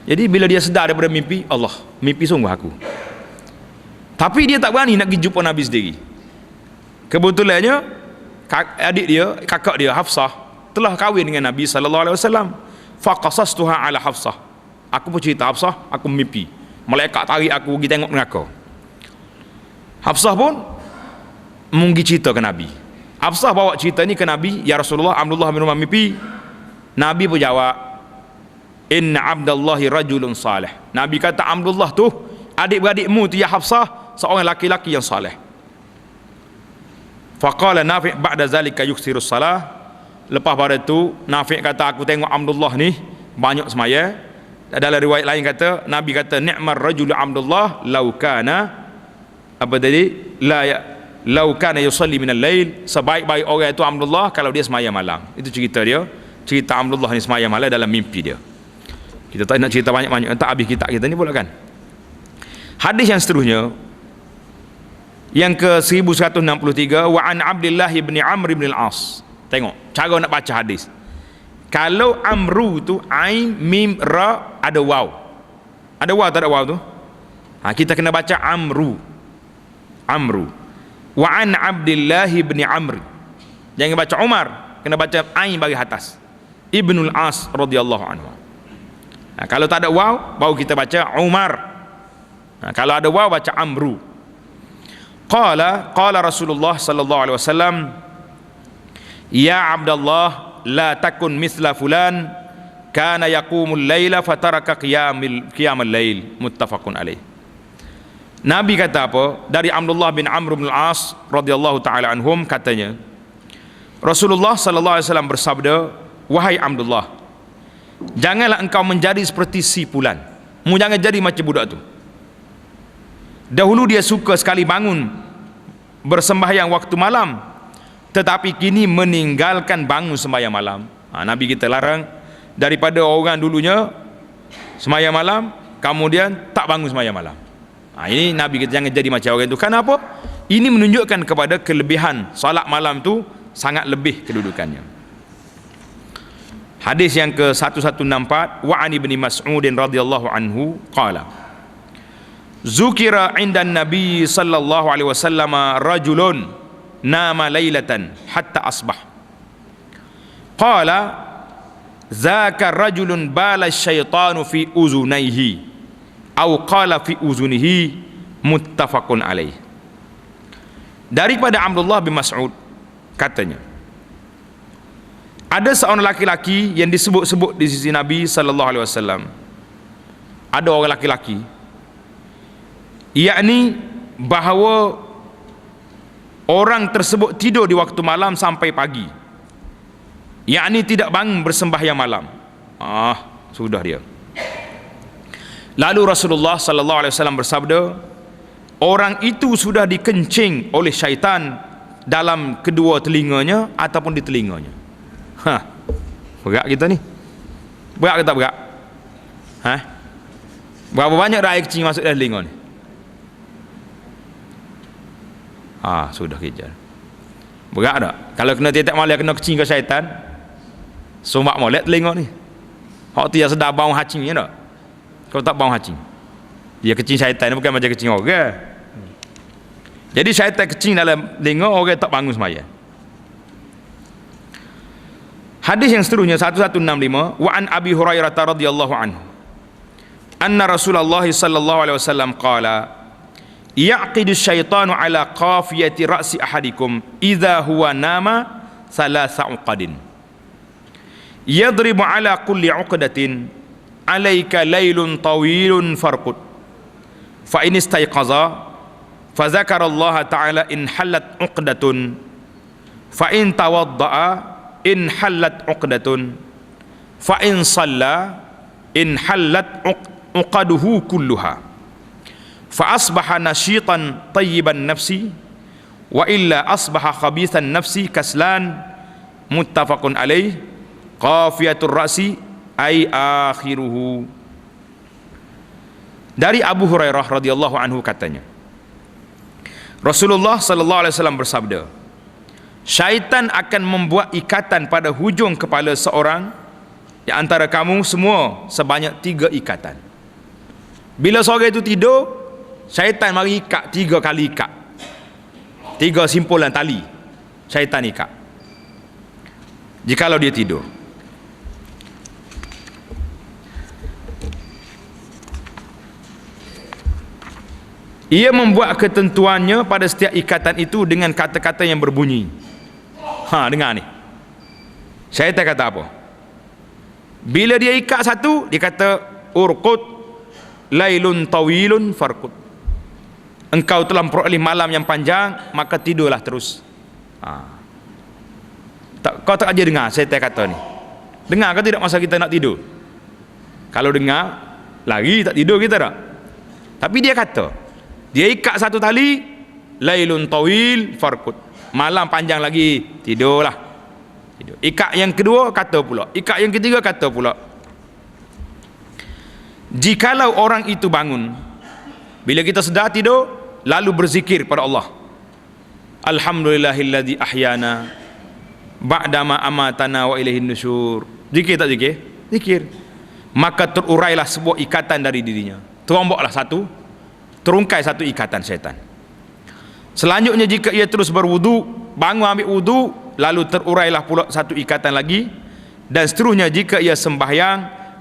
Jadi bila dia sedar daripada mimpi, Allah, mimpi sungguh aku. Tapi dia tak berani nak pergi jumpa Nabi sendiri. Kebetulannya adik dia, kakak dia Hafsah telah kahwin dengan Nabi sallallahu alaihi wasallam. Faqasastuha ala Hafsah. Aku pun cerita Hafsah, aku mimpi. Malaikat tarik aku pergi tengok neraka. Hafsah pun mungkin cerita ke Nabi. Hafsah bawa cerita ni ke Nabi, ya Rasulullah, Abdullah bin Umar mimpi. Nabi pun jawab, inna Abdullahi rajulun salih. Nabi kata Abdullah tu, adik-beradikmu tu ya Hafsah, seorang laki-laki yang salih. Faqala Nafi' ba'da zalika yuksirus salah. Lepas pada tu Nafi' kata, aku tengok Abdullah ni banyak semaya. Dalam riwayat lain kata, Nabi kata ni'mar rajulu Abdullah law kana apa tadi? Law kana yusalli minal lail, sebaik-baik orang itu Abdullah kalau dia semaya malam. Itu cerita dia. Cerita Abdullah ni semaya malam dalam mimpi dia. Kita tak nak cerita banyak-banyak, tak habis kitab kita ni pula kan. Hadis yang seterusnya yang ke 1163, wa an Abdullah bin Amr bin al-As. Tengok cara nak baca hadis. Kalau Amru tu ain mim ra ada waw. Ada waw tak ada waw tu? Kita kena baca Amru. Amru. Wa an Abdullah bin Amr. Jangan baca Umar, kena baca ain bagi atas. Ibnul As radhiyallahu anhu. Kalau tak ada waw, baru kita baca Umar. Kalau ada waw, baca Amru. Qala Rasulullah sallallahu alaihi wasallam, ya Abdullah, la takun mithla fulan kana yaqumul laila fataraka qiyamul lail. Muttafaqun alaih. Nabi kata apa? Dari Abdullah bin Amr bin al-As radhiyallahu taala anhum, katanya Rasulullah sallallahu alaihi wasallam bersabda, wahai Abdullah, janganlah engkau menjadi seperti si fulan. Mu jangan jadi macam budak tu. Dahulu dia suka sekali bangun bersembahyang waktu malam, tetapi kini meninggalkan bangun sembahyang malam. Nabi kita larang daripada orang dulunya sembahyang malam kemudian tak bangun sembahyang malam. Ini Nabi kita jangan jadi macam orang itu. Kenapa? Ini menunjukkan kepada kelebihan solat malam tu sangat lebih kedudukannya. Hadis yang ke 1164, wa an ibni Mas'ud radhiyallahu anhu qala, zukira 'inda an-nabi sallallahu alaihi wasallam rajulun nama lailatan hatta asbah. Qala zaka rajulun bala syaitanu fi uzunaihi atau qala fi uzunihi. Muttafaqun alaih. Daripada Abdullah bin Mas'ud katanya, ada seorang laki-laki yang disebut-sebut di sisi Nabi sallallahu alaihi wasallam. Ada orang laki-laki, yakni bahawa orang tersebut tidur di waktu malam sampai pagi, yakni tidak bangun bersembahyang malam. Sudah dia. Lalu Rasulullah sallallahu alaihi wasallam bersabda, orang itu sudah dikencing oleh syaitan dalam kedua telinganya ataupun di telinganya. Berat kita ni. Berat ke tak berat? Berapa banyak dah air kecil masuk dalam telinga ni? Sudah kejar. Berat tak? Kalau kena tiap-tiap malam kena kecil ke syaitan, sombak molek telinga ni. Hak tu yang sedar bau hacingnya tak? Kalau tak bau hacing, dia kecil syaitan, bukan macam kecil orang. Jadi syaitan kecil dalam telinga, orang tak bangun sembahyang. Hadis yang seterusnya 1165, wa an Abi Hurairah radhiyallahu anhu anna Rasulullah sallallahu alaihi wasallam qala, yaqidu syaitanu ala qafiyati ra'si ahadikum idza huwa nama thalatha uqadin yadribu ala kulli uqdatin alaika laylun tawilun farqud fa in istayqaza fa zakara Allah ta'ala in halat uqdatun fa in tawadda'a in halat uqdatun fa in salla in halat uqaduhu kulluha fa asbaha nashitan tayyiban nafsi wa illa asbaha khabithan nafsi kaslan. Muttafaqun alaih. Qafiyatur ra'si ay akhiruhu. Dari Abu Hurairah radhiyallahu anhu katanya, Rasulullah sallallahu alaihi wasallam bersabda, syaitan akan membuat ikatan pada hujung kepala seorang di antara kamu semua sebanyak 3 ikatan. Bila seorang itu tidur, syaitan mari ikat 3 kali ikat. 3 simpulan tali syaitan ikat jikalau dia tidur. Ia membuat ketentuannya pada setiap ikatan itu dengan kata-kata yang berbunyi. Dengar ni. Syaitan kata apa? Bila dia ikat satu, dia kata urqud lailun tawilun farqud. Engkau telah memperoleh malam yang panjang, maka tidurlah terus. Kau tak aja dengar syaitan kata ni. Dengar ke tidak masa kita nak tidur? Kalau dengar, lari tak tidur kita tak? Tapi dia kata, dia ikat satu tali, lailun tawil farqud, malam panjang lagi, tidurlah. Tidur. Ikat yang kedua kata pula, ikat yang ketiga kata pula, jikalau orang itu bangun, bila kita sedar tidur, lalu berzikir pada Allah, alhamdulillahilladzi ahyana ba'dama amatana wa ilaihin nusyur. Zikir tak zikir? Zikir. Maka terurailah sebuah ikatan dari dirinya, teromboklah satu, terungkai satu ikatan syaitan. Selanjutnya jika ia terus berwudu, bangun ambil wudu, lalu terurailah pula satu ikatan lagi, dan seterusnya jika ia sembahyang,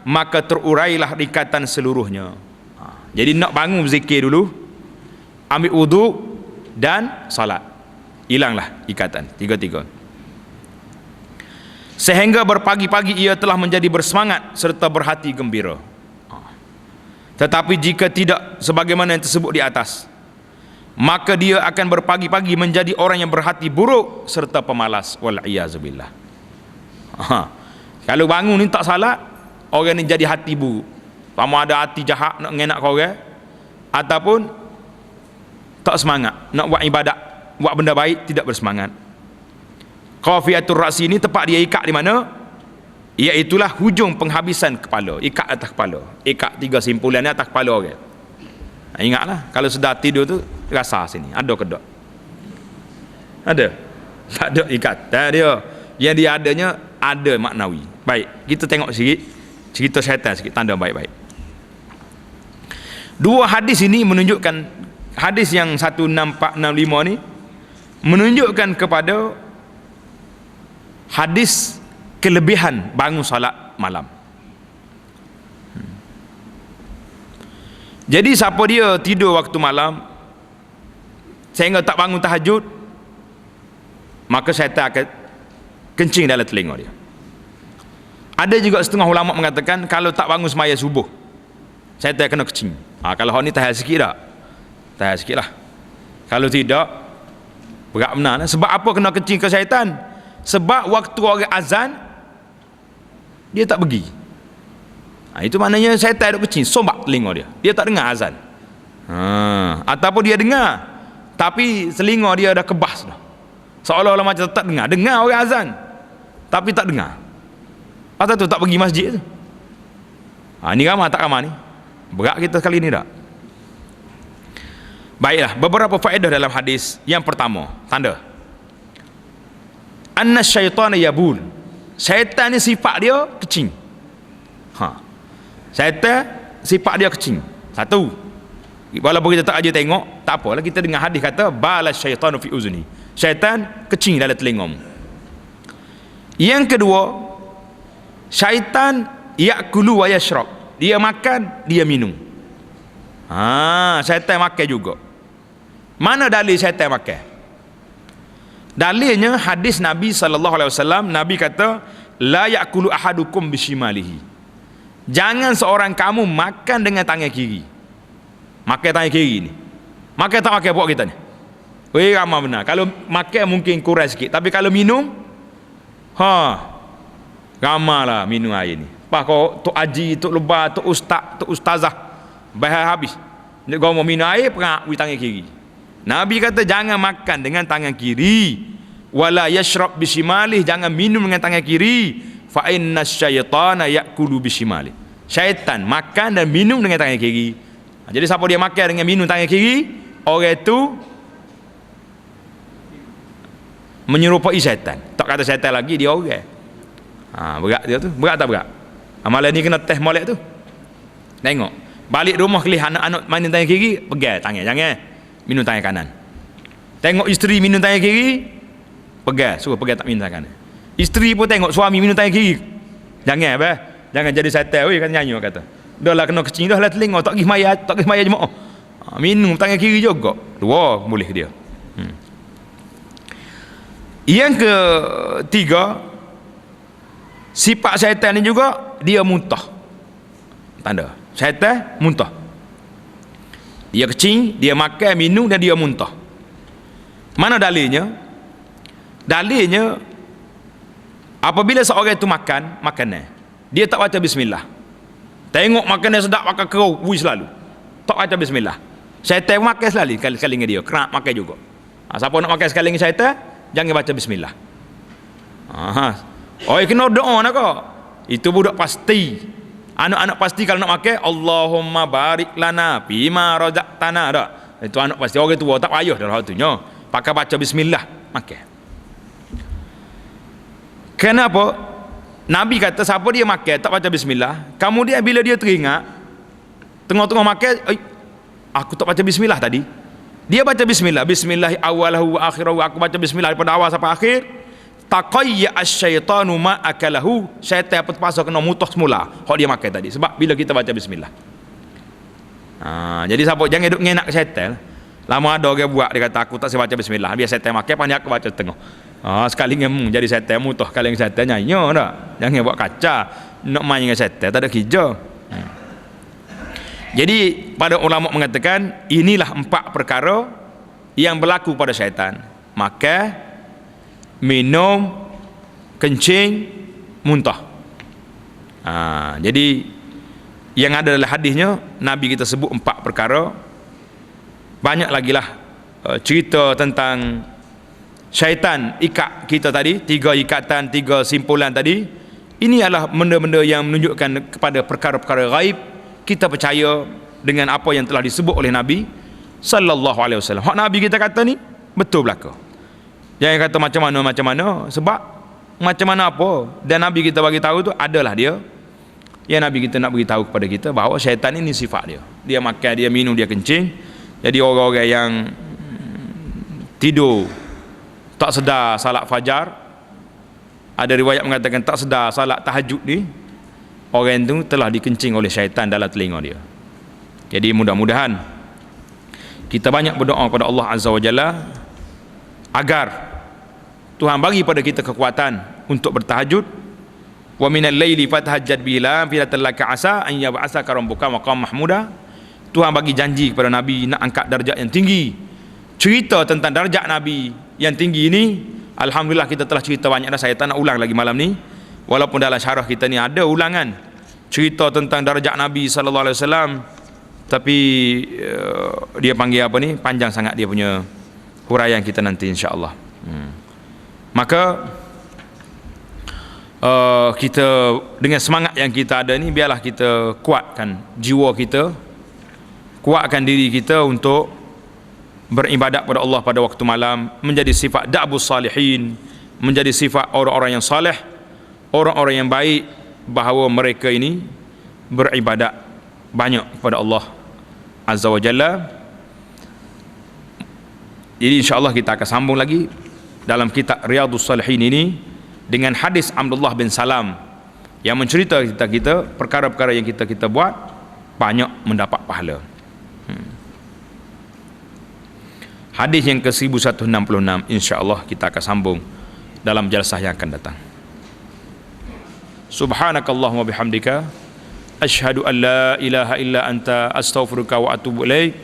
maka terurailah ikatan seluruhnya. Jadi nak bangun zikir dulu, ambil wudu dan salat, hilanglah ikatan tiga-tiga. Sehingga berpagi-pagi ia telah menjadi bersemangat serta berhati gembira. Tetapi jika tidak sebagaimana yang tersebut di atas, maka dia akan berpagi-pagi menjadi orang yang berhati buruk serta pemalas. Wal'iyazubillah. Kalau bangun ni tak salat, orang ni jadi hati buruk. Sama ada hati jahat nak ngenak kau orang, ataupun tak semangat nak buat ibadat, buat benda baik, tidak bersemangat. Qafiyatur ra'si ni tempat dia ikat di mana? Iaitulah hujung penghabisan kepala, ikat atas kepala, ikat 3 simpulan ni atas kepala orang. Ingatlah, kalau sedar tidur tu rasa sini, ada ke tak? Ada? Tak ada ikatan dia. Yang dia adanya ada maknawi. Baik, kita tengok sikit cerita syaitan sikit, tanda baik-baik. 2 hadis ini menunjukkan, hadis yang 16465 ni menunjukkan kepada hadis kelebihan bangun salat malam. Jadi siapa dia tidur waktu malam sehingga tak bangun tahajud, maka syaitan akan kencing dalam telinga dia. Ada juga setengah ulama mengatakan kalau tak bangun semaya subuh, syaitan kena kencing. Kalau hak ni tahan sikit tak? Tahan sikit lah. Kalau tidak, berat benar. Sebab apa kena kencing ke syaitan? Sebab waktu orang azan dia tak pergi. Itu maknanya syaitan duk kecil, sombak telinga dia. Dia tak dengar azan. Ataupun dia dengar, tapi telinga dia dah kebas dah. Seolah-olah macam tak dengar. Dengar orang azan, tapi tak dengar. Pasal tu tak pergi masjid tu. Ni ramah tak ramah ni? Berat kita kali ni tak? Baiklah, beberapa faedah dalam hadis. Yang pertama, tanda anna syaitana yabul. Syaitan ni sifat dia kecing. Syaitan sifat dia kecing. Satu, walaupun kita tak aja tengok, tak apalah, kita dengar hadis kata bala syaitanu fi uzni. Syaitan kecing dalam telingamu. Yang kedua, syaitan yakulu wa yashrab. Dia makan, dia minum. Syaitan makan juga. Mana dalil syaitan makan? Dalilnya hadis Nabi SAW. Nabi kata, la yakulu ahadukum bishimalihi. Jangan seorang kamu makan dengan tangan kiri. Makan tangan kiri ni. Makan tak makan buat kita ni. Ramah benar. Kalau makan mungkin kurang sikit, tapi kalau minum, ramah lah minum air ni. Pas kau Tok Haji, Tok Lebah, Tok Ustaz, Tok Ustazah bahar habis, dia kau mau minum air, perak with tangan kiri. Nabi kata jangan makan dengan tangan kiri, wala yashrab bishimali, jangan minum dengan tangan kiri, fa inna syaitana yakulu bishimali. Syaitan makan dan minum dengan tangan kiri. Jadi siapa dia makan dengan minum tangan kiri, orang itu menyerupai syaitan. Tak kata syaitan lagi, dia orang. Berat dia tu, berat tak berat? Amalan ni kena teh molek tu. Tengok, balik rumah kelih anak-anak main tangan kiri, pegang tangan, jangan minum tangan kanan. Tengok isteri minum tangan kiri, pegang, suruh pegang tak minum tangan kanan. Isteri pun tengok suami minum tangan kiri, jangan jangan jadi syaitan, weh, kan nyanyi kata. Dah lah kena kecing, dah lah telinga, tak pergi maya jemaah. Minum tangan kiri juga, dua boleh dia. Yang ketiga, sifat syaitan ni juga, dia muntah. Tanda syaitan muntah. Dia kecing, dia makan, minum, dan dia muntah. Mana dalilnya? Dalilnya, apabila seorang itu makan makanan, dia tak baca bismillah. Tengok makanan sedap, makan kerau, selalu tak baca bismillah. Syaitan makan sekali dengan dia, kerap makan juga. Siapa nak makan sekali dengan syaitan, jangan baca bismillah. Kena doa nak kau. Itu budak pasti. Anak-anak pasti kalau nak makan, Allahumma barik lana bima razaqtana dah. Itu anak pasti. Orang tua tak payah dah hatunya. Pakai baca bismillah makan. Kenapa? Nabi kata siapa dia makan tak baca bismillah, kemudian bila dia teringat tengah-tengah makan, aku tak baca bismillah tadi. Dia baca bismillah, bismillah awalahu wa akhirahu, aku baca bismillah daripada awal sampai akhir. Taqayya asyaitanu ma akalahu, syaitan apa terpaksa kena mutuh semula hak dia makan tadi, sebab bila kita baca bismillah. Jadi siapa jangan duk ngenak syaitan. Lama ada orang buat, dia kata aku tak saya baca bismillah, biar syaitan makan pandai aku baca tengah. Sekali ngemu jadi syaitan mutuh, kali dengan syaitan nyanyi dah. Jangan buat kaca nak main dengan syaitan, tak ada kerja. Jadi pada ulama mengatakan inilah 4 perkara yang berlaku pada syaitan: makan, minum, kencing, muntah. Jadi yang ada dalam hadisnya, Nabi kita sebut 4 perkara. Banyak lagi lah cerita tentang syaitan ikat kita tadi, 3 ikatan, 3 simpulan tadi. Ini adalah benda-benda yang menunjukkan kepada perkara-perkara gaib. Kita percaya dengan apa yang telah disebut oleh Nabi sallallahu alaihi wasallam. Hak Nabi kita kata ni betul belaka. Jangan kata macam mana, sebab macam mana apa, dan Nabi kita bagi tahu tu adalah dia. Yang Nabi kita nak beritahu kepada kita bahawa syaitan ini sifat dia. Dia makan, dia minum, dia kencing. Jadi orang-orang yang tidur tak sedar salat fajar, ada riwayat mengatakan tak sedar salat tahajud ni, orang itu telah dikencing oleh syaitan dalam telinga dia. Jadi mudah-mudahan kita banyak berdoa kepada Allah Azza wa Jalla agar Tuhan bagi pada kita kekuatan untuk bertahajud. Wa minal laili fatahajjad bihi nafilatan laka asa an yab'atsaka rabbuka maqam mahmuda. Tuhan bagi janji kepada Nabi nak angkat darjat yang tinggi. Cerita tentang darjat Nabi yang tinggi ini, alhamdulillah kita telah cerita banyak dah. Saya tak nak ulang lagi malam ni, walaupun dalam syarah kita ni ada ulangan cerita tentang darjat Nabi sallallahu alaihi wasallam, tapi dia panggil apa ni, panjang sangat dia punya huraian kita nanti insya-Allah. Maka kita dengan semangat yang kita ada ni, biarlah kita kuatkan jiwa kita, kuatkan diri kita untuk beribadat pada Allah pada waktu malam, menjadi sifat da'bus salihin, menjadi sifat orang-orang yang saleh, orang-orang yang baik, bahawa mereka ini beribadat banyak kepada Allah Azza wa Jalla. Jadi insya-Allah kita akan sambung lagi dalam kitab Riyadhus Salihin ini dengan hadis Abdullah bin Salam yang mencerita kita perkara-perkara yang kita buat banyak mendapat pahala. Hadis yang ke-1166 insya-Allah kita akan sambung dalam jalsah yang akan datang. Subhanakallahumma bihamdika asyhadu an la ilaha illa anta astaghfiruka wa atubu ilaik.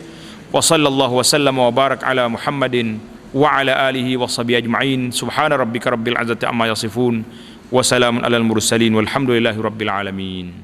Wa sallallahu wasallam wa barak ala Muhammadin wa ala alihi wa sahbihi ajma'in. Subhana rabbika rabbil izzati amma yasifun wa salamun alal mursalin walhamdulillahi rabbil alamin.